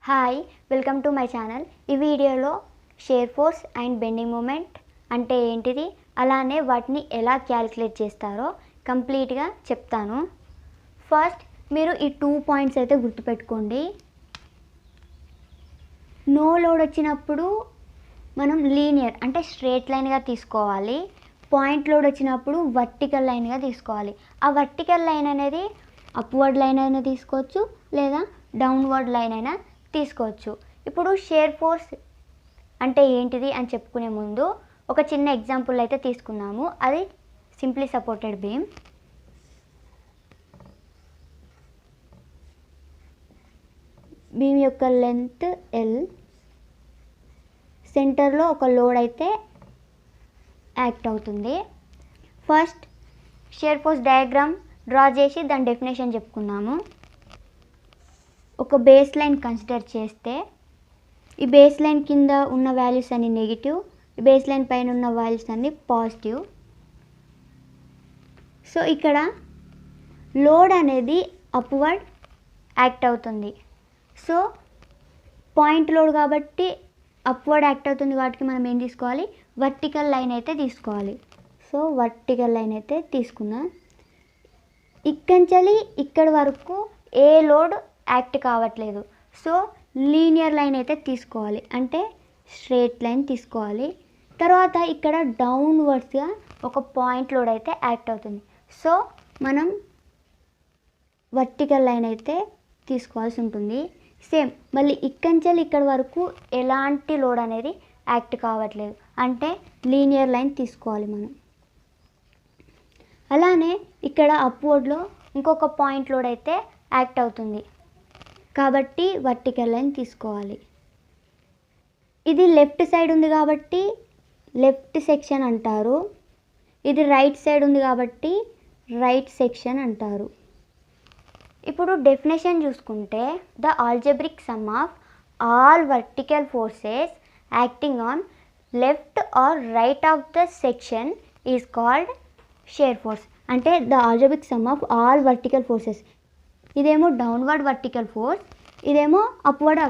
Hi welcome to my channel. ఈ వీడియోలో shear force and bending moment అంటే ఏంటిది, అలానే వాటిని ఎలా క్యాలిక్యులేట్ చేస్తారో కంప్లీట్గా చెప్తాను. ఫస్ట్ మీరు ఈ 2 పాయింట్స్ అయితే గుర్తుపెట్టుకోండి. నో లోడ్ వచ్చినప్పుడు మనం లీనియర్ అంటే స్ట్రేట్ లైన్గా తీసుకోవాలి. పాయింట్ లోడ్ వచ్చినప్పుడు వర్టికల్ లైన్గా తీసుకోవాలి. ఆ వర్టికల్ లైన్ అనేది అప్వర్డ్ లైన్ అయినా తీసుకోవచ్చు లేదా డౌన్వర్డ్ లైన్ అయినా తీసుకోవచ్చు. ఇప్పుడు షేర్ ఫోర్స్ అంటే ఏంటిది అని చెప్పుకునే ముందు ఒక చిన్న ఎగ్జాంపుల్ అయితే తీసుకున్నాము. అది సింప్లీ సపోర్టెడ్ బీమ్. బీమ్ యొక్క లెంత్ L, సెంటర్లో ఒక లోడ్ అయితే యాక్ట్ అవుతుంది. First share force diagram draw చేసి దాని డెఫినేషన్ చెప్పుకున్నాము. ఒక బేస్ లైన్ కన్సిడర్ చేస్తే ఈ బేస్ లైన్ కింద ఉన్న వాల్యూస్ అన్ని నెగిటివ్, ఈ బేస్ లైన్ పైన ఉన్న వాల్యూస్ అన్ని పాజిటివ్. సో ఇక్కడ లోడ్ అనేది అప్వర్డ్ యాక్ట్ అవుతుంది. సో పాయింట్ లోడ్ కాబట్టి అప్వర్డ్ యాక్ట్ అవుతుంది కాబట్టి మనం ఏం తీసుకోవాలి, వర్టికల్ లైన్ అయితే తీసుకోవాలి. సో వర్టికల్ లైన్ అయితే తీసుకున్నాం. ఇక్కడి ఇక్కడి వరకు ఏ లోడ్ యాక్ట్ కావట్లేదు. సో లీనియర్ లైన్ అయితే తీసుకోవాలి, అంటే స్ట్రేట్ లైన్ తీసుకోవాలి. తర్వాత ఇక్కడ డౌన్వర్డ్స్గా ఒక పాయింట్ లోడ్ అయితే యాక్ట్ అవుతుంది. సో మనం వర్టికల్ లైన్ అయితే తీసుకోవాల్సి ఉంటుంది. సేమ్ మళ్ళీ ఇక్కడి వరకు ఎలాంటి లోడ్ అనేది యాక్ట్ కావట్లేదు, అంటే లీనియర్ లైన్ తీసుకోవాలి మనం. అలానే ఇక్కడ అప్వర్డ్లో ఇంకొక పాయింట్ లోడ్ అయితే యాక్ట్ అవుతుంది కాబట్టి వర్టికల్ లైన్ తీసుకోవాలి. ఇది లెఫ్ట్ సైడ్ ఉంది కాబట్టి లెఫ్ట్ సెక్షన్ అంటారు. ఇది రైట్ సైడ్ ఉంది కాబట్టి రైట్ సెక్షన్ అంటారు. ఇప్పుడు డెఫినేషన్ చూసుకుంటే the algebraic sum of all vertical forces acting on left or right of the section is called shear force. అంటే the algebraic sum of all vertical forces, ఇదేమో downward vertical force, ఇదేమో upward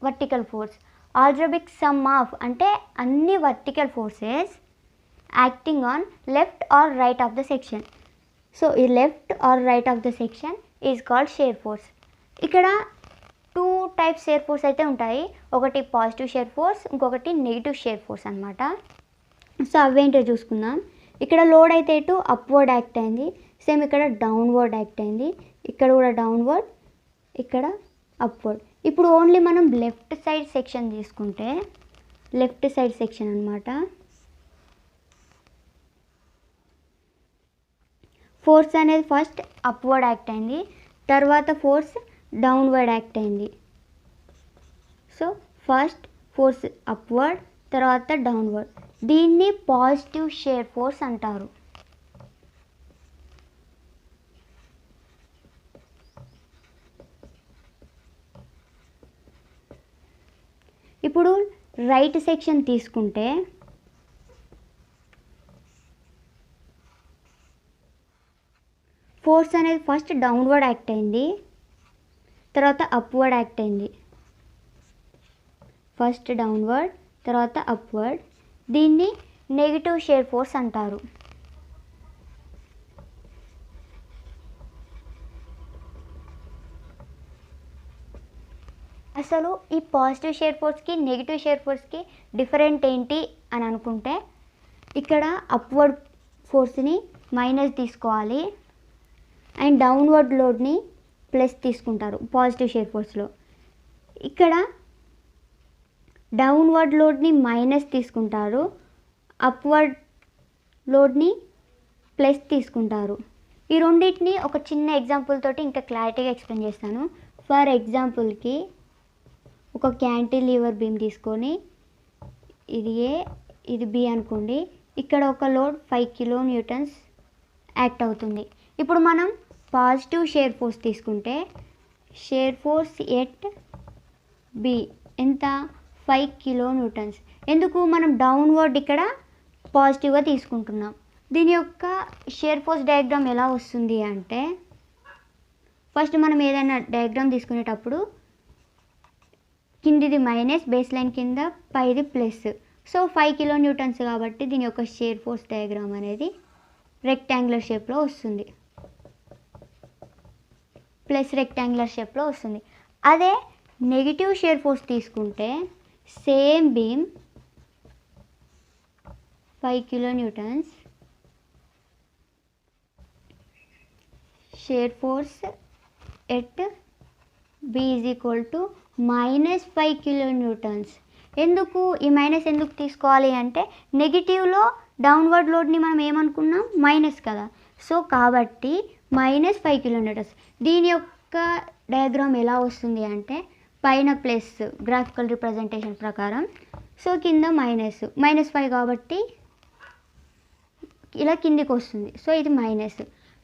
vertical force. Algebraic sum of అంటే అన్ని vertical forces acting on left or right of the section. So ఈ left or right of the section is called shear force. ఇక్కడ 2 types share force అయితే ఉంటాయి. ఒకటి positive shear force, ఇంకొకటి negative shear force అనమాట. So అవేంటో చూసుకుందాం. ఇక్కడ లోడ్ అయితే ఇటు అప్వర్డ్ యాక్ట్ అయింది, సేమ్ ఇక్కడ డౌన్వర్డ్ యాక్ట్ అయింది, ఇక్కడ కూడా డౌన్వర్డ్, ఇక్కడ అప్వర్డ్. ఇప్పుడు ఓన్లీ మనం లెఫ్ట్ సైడ్ సెక్షన్ తీసుకుంటే లెఫ్ట్ సైడ్ సెక్షన్ అనమాట. ఫోర్స్ అనేది ఫస్ట్ అప్వర్డ్ యాక్ట్ అయింది, తర్వాత ఫోర్స్ డౌన్వర్డ్ యాక్ట్ అయింది. సో ఫస్ట్ ఫోర్స్ అప్వర్డ్, తర్వాత డౌన్వర్డ్. దీన్ని పాజిటివ్ షేర్ ఫోర్స్ అంటారు. ఇప్పుడు రైట్ సెక్షన్ తీసుకుంటే ఫోర్స్ అనేది ఫస్ట్ డౌన్వర్డ్ యాక్ట్ అయింది, తర్వాత అప్వర్డ్ యాక్ట్ అయింది. ఫస్ట్ డౌన్వర్డ్, తర్వాత అప్వర్డ్. దీన్ని నెగిటివ్ షేర్ ఫోర్స్ అంటారు. అసలు ఈ పాజిటివ్ షేర్ ఫోర్స్కి నెగిటివ్ షేర్ ఫోర్స్కి డిఫరెంట్ ఏంటి అని అనుకుంటే, ఇక్కడ అప్వర్డ్ ఫోర్స్ని మైనస్ తీసుకోవాలి అండ్ డౌన్వర్డ్ లోడ్ని ప్లస్ తీసుకుంటారు పాజిటివ్ షేర్ ఫోర్స్లో. ఇక్కడ డౌన్వర్డ్ లోడ్ని మైనస్ తీసుకుంటారు, అప్వర్డ్ లోడ్ని ప్లస్ తీసుకుంటారు. ఈ రెండింటిని ఒక చిన్న ఎగ్జాంపుల్ తోటి ఇంకా క్లారిటీగా ఎక్స్ప్లెయిన్ చేస్తాను. ఫర్ ఎగ్జాంపుల్కి ఒక క్యాంటిలీవర్ బీమ్ తీసుకొని ఇది ఏ ఇది బి అనుకోండి. ఇక్కడ ఒక లోడ్ 5 kN యాక్ట్ అవుతుంది. ఇప్పుడు మనం పాజిటివ్ షేర్ ఫోర్స్ తీసుకుంటే షేర్ ఫోర్స్ ఎట్ బి ఎంత, 5 kN. ఎందుకు మనం డౌన్వర్డ్ ఇక్కడ పాజిటివ్గా తీసుకుంటున్నాం. దీని యొక్క షేర్ ఫోర్స్ డయాగ్రామ్ ఎలా వస్తుంది అంటే, ఫస్ట్ మనం ఏదైనా డయాగ్రామ్ తీసుకునేటప్పుడు కిందిది మైనస్, బేస్ లైన్ కింద పైది ప్లస్. సో 5 కిలోన్యూటన్స్ కాబట్టి దీని యొక్క షేర్ ఫోర్స్ డయాగ్రామ్ అనేది రెక్టాంగులర్ షేప్లో వస్తుంది, ప్లస్ రెక్టాంగులర్ షేప్లో వస్తుంది. అదే నెగిటివ్ షేర్ ఫోర్స్ తీసుకుంటే same beam 5 kilonewtons, share force at B is equal to -5 kilonewtons. ఎందుకు ఈ మైనస్ ఎందుకు తీసుకోవాలి అంటే నెగిటివ్లో డౌన్వర్డ్ లోడ్ని మనం ఏమనుకున్నాం మైనస్ కదా. సో కాబట్టి -5 కిలోన్యూటన్స్. దీని యొక్క డయాగ్రామ్ ఎలా వస్తుంది అంటే పైన ప్లస్ గ్రాఫికల్ రిప్రజెంటేషన్ ప్రకారం, సో కింద -5 కాబట్టి ఇలా కిందికి వస్తుంది. సో ఇది మైనస్,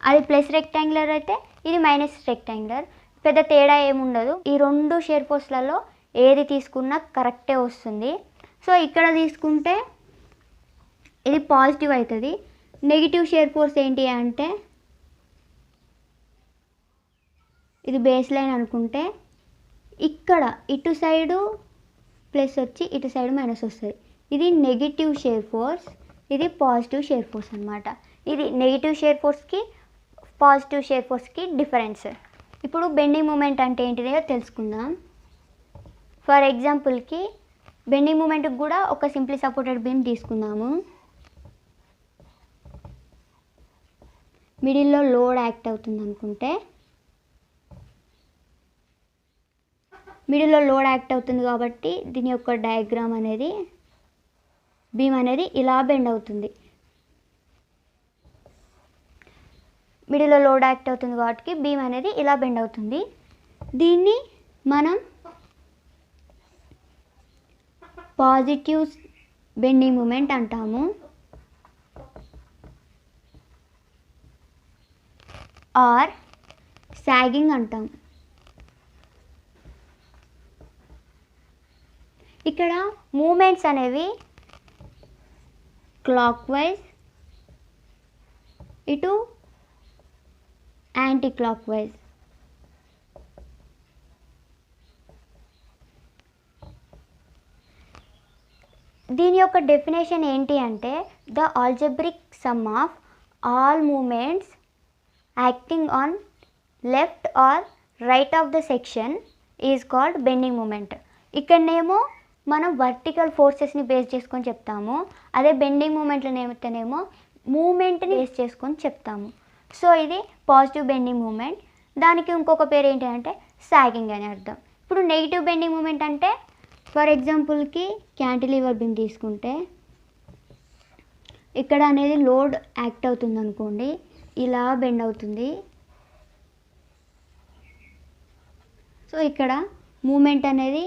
అది ప్లస్ రెక్టాంగులర్ అయితే ఇది మైనస్ రెక్టాంగులర్. పెద్ద తేడా ఏముండదు. ఈ రెండు షేర్ ఫోర్స్లలో ఏది తీసుకున్నా కరెక్టే వస్తుంది. సో ఇక్కడ తీసుకుంటే ఇది పాజిటివ్ అవుతుంది. నెగిటివ్ షేర్ ఫోర్స్ ఏంటి అంటే ఇది బేస్ లైన్ అనుకుంటే ఇక్కడ ఇటు సైడు ప్లస్ వచ్చి ఇటు సైడ్ మైనస్ వస్తుంది. ఇది నెగిటివ్ షేర్ ఫోర్స్, ఇది పాజిటివ్ షేర్ ఫోర్స్ అనమాట. ఇది నెగిటివ్ షేర్ ఫోర్స్కి పాజిటివ్ షేర్ ఫోర్స్కి డిఫరెన్స్. ఇప్పుడు బెండింగ్ మూమెంట్ అంటే ఏంటిదో తెలుసుకుందాం. ఫర్ ఎగ్జాంపుల్కి బెండింగ్ మూమెంట్కి కూడా ఒక సింప్లీ సపోర్టెడ్ బీమ్ తీసుకుందాము. మిడిల్లో లోడ్ యాక్ట్ అవుతుంది అనుకుంటే, మిడిల్లో లోడ్ యాక్ట్ అవుతుంది కాబట్టి దీని యొక్క డయాగ్రామ్ అనేది బీమ్ అనేది ఇలా బెండ్ అవుతుంది. మిడిల్లో లోడ్ యాక్ట్ అవుతుంది కాబట్టి బీమ్ అనేది ఇలా బెండ్ అవుతుంది. దీన్ని మనం పాజిటివ్ బెండింగ్ మూమెంట్ అంటాము, ఆర్ సాగింగ్ అంటాం. ఇక్కడ మూమెంట్స్ అనేవి క్లాక్ వైజ్, ఇటు యాంటీ క్లాక్ వైజ్. దీని యొక్క డెఫినేషన్ ఏంటి అంటే the algebraic sum of all moments acting on left or right of the section is called bending moment. ఇక్కడనేమో మనం వర్టికల్ ఫోర్సెస్ని బేస్ చేసుకొని చెప్తాము, అదే బెండింగ్ మూమెంట్లను ఏమైతేనేమో మూమెంట్ని బేస్ చేసుకొని చెప్తాము. సో ఇది పాజిటివ్ బెండింగ్ మూమెంట్. దానికి ఇంకొక పేరు ఏంటి అంటే సాగింగ్ అని అర్థం. ఇప్పుడు నెగిటివ్ బెండింగ్ మూమెంట్ అంటే ఫర్ ఎగ్జాంపుల్కి క్యాంటిలివర్ బీమ్ తీసుకుంటే ఇక్కడ అనేది లోడ్ యాక్ట్ అవుతుంది అనుకోండి, ఇలా బెండ్ అవుతుంది. సో ఇక్కడ మూమెంట్ అనేది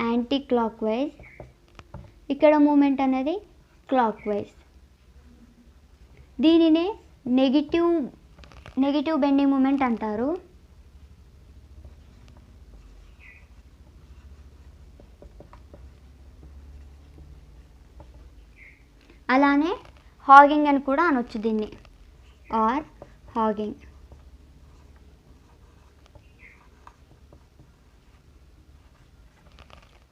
యాంటీ క్లాక్ వైజ్, ఇక్కడ మూమెంట్ అనేది క్లాక్ వైజ్. దీనినే నెగిటివ్ బెండింగ్ మూమెంట్ అంటారు. అలానే హాగింగ్ అని కూడా అనొచ్చు దీన్ని, ఆర్ హాగింగ్.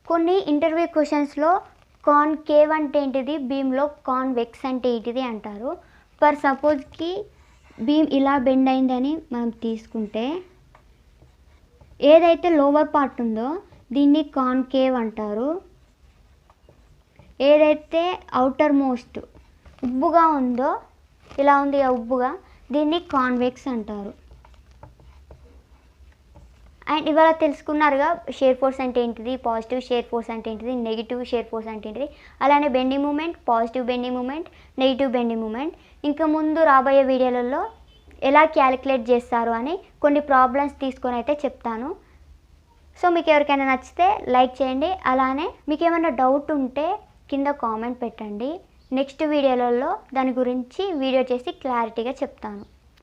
కొన్ని ఇంటర్వ్యూ క్వశ్చన్స్లో కాన్కేవ్ అంటే ఏంటిది, బీమ్లో కాన్వెక్స్ అంటే ఏంటిది అంటారు. ఫర్ సపోజ్కి బీమ్ ఇలా బెండ్ అయిందని మనం తీసుకుంటే ఏదైతే లోవర్ పార్ట్ ఉందో దీన్ని కాన్కేవ్ అంటారు. ఏదైతే అవుటర్ మోస్ట్ ఉబ్బుగా ఉందో, ఇలా ఉంది ఉబ్బుగా, దీన్ని కాన్వెక్స్ అంటారు. అండ్ ఇవాళ తెలుసుకున్నారుగా షేర్ ఫోర్స్ అంటే ఏంటిది, పాజిటివ్ షేర్ ఫోర్స్ అంటే ఏంటిది, నెగిటివ్ షేర్ ఫోర్స్ అంటే ఏంటిది, అలానే bending moment, positive bending moment, negative bending moment. ఇంకా ముందు రాబోయే వీడియోలలో ఎలా క్యాలిక్యులేట్ చేస్తారు అని కొన్ని ప్రాబ్లమ్స్ తీసుకొని అయితే చెప్తాను. సో మీకు ఎవరికైనా నచ్చితే లైక్ చేయండి. అలానే మీకు ఏమైనా డౌట్ ఉంటే కింద కామెంట్ పెట్టండి. నెక్స్ట్ వీడియోలలో దాని గురించి వీడియో చేసి క్లారిటీగా చెప్తాను.